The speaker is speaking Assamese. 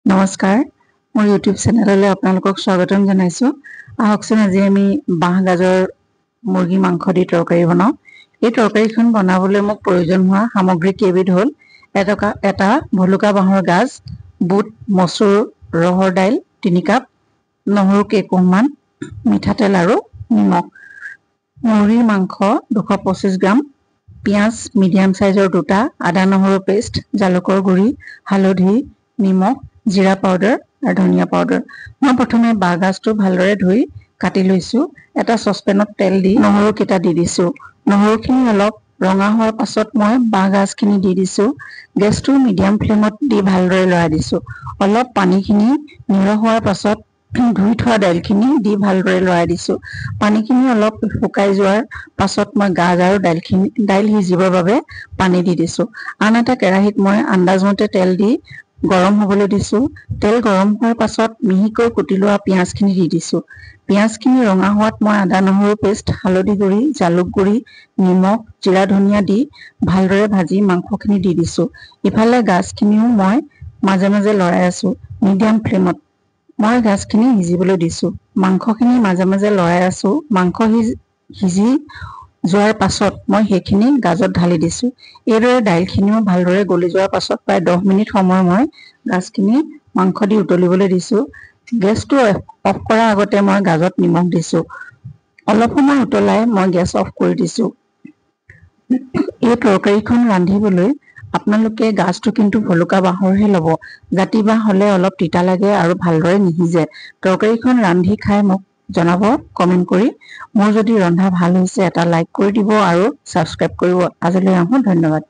নমস্কাৰ, মোৰ ইউটিউব চেনেললৈ আপোনালোকক স্বাগতম জনাইছোঁ। আহকচোন আজি আমি বাঁহ গাজৰ মুৰ্গী মাংস দি তৰকাৰী বনাওঁ। এই তৰকাৰীখন বনাবলৈ মোক প্ৰয়োজন হোৱা সামগ্ৰী কেইবিধ হ'ল এটা ভলুকা বাঁহৰ গাজ, বুট, মচুৰ, ৰহৰ দাইল 3 কাপ, নহৰু কেইকোহমান, মিঠাতেল আৰু নিমখ। মুৰ্গীৰ মাংস 225 গ্ৰাম, পিঁয়াজ মিডিয়াম চাইজৰ 2টা, আদা নহৰু পেষ্ট, জালুকৰ গুড়ি, হালধি, নিমখ, জিৰা পাউডাৰ আৰু ধনিয়া পাউডাৰ। মই প্ৰথমে বাঁহগাজটো ভালদৰে ধুই কাটি লৈছোঁ। এটা চচপেনত তেল দি নহৰুকেইটা দি দিছোঁ। নহৰুখিনি অলপ ৰঙা হোৱাৰ পাছত মই বাঁহগাজখিনি দি দিছোঁ। গেছটো মিডিয়াম ফ্লেমত দি ভালদৰে লৰাই দিছোঁ। অলপ পানীখিনি নিৰখ হোৱাৰ পাছত ধুই থোৱা দাইলখিনি দি ভালদৰে লৰাই দিছোঁ। পানীখিনি অলপ শুকাই যোৱাৰ পাছত মই গাজ আৰু দাইল সিজিবৰ বাবে পানী দি দিছোঁ। আন এটা কেৰাহীত মই আন্দাজমতে তেল দি গৰম হ'বলৈ দিছোঁ। তেল গৰম হোৱাৰ পাছত মিহিকৈ কুটি লোৱা পিঁয়াজখিনি দি দিছোঁ। পিঁয়াজখিনি ৰঙা হোৱাত মই আদা নহৰু পেষ্ট, হালধি গুড়ি, জালুক গুড়ি, নিমখ, জিৰা ধনিয়া দি ভালদৰে ভাজি মাংসখিনি দি দিছোঁ। ইফালে গাজখিনিও মই মাজে মাজে লৰাই আছোঁ মিডিয়াম ফ্লেমত। মই গাজখিনি সিজিবলৈ দিছোঁ। মাংসখিনি মাজে মাজে লৰাই আছোঁ। মাংস সিজি যোৱাৰ পাছত মই সেইখিনি গাজত ঢালি দিছোঁ। এইদৰে দাইলখিনিও ভালদৰে গলি যোৱাৰ পাছত প্ৰায় 10 মিনিট সময় মই গাজখিনি মাংস দি উতলিবলৈ দিছোঁ। গেছটো অফ কৰাৰ আগতে মই গাজত নিমখ দিছোঁ। অলপ সময় উতলাই মই গেছ অফ কৰি দিছোঁ। এই তৰকাৰীখন ৰান্ধিবলৈ আপোনালোকে গাজটো কিন্তু ভলুকা বাঁহৰহে ল'ব। জাতি বাঁহ হ'লে অলপ তিতা লাগে আৰু ভালদৰে নিসিজে। তৰকাৰীখন ৰান্ধি খাই মোক জনাব কমেণ্ট কৰি। মোৰ যদি ৰন্ধা ভাল হৈছে এটা লাইক কৰি দিব আৰু ছাবস্ক্ৰাইব কৰিব। আজিলৈ আহোঁ, ধন্যবাদ।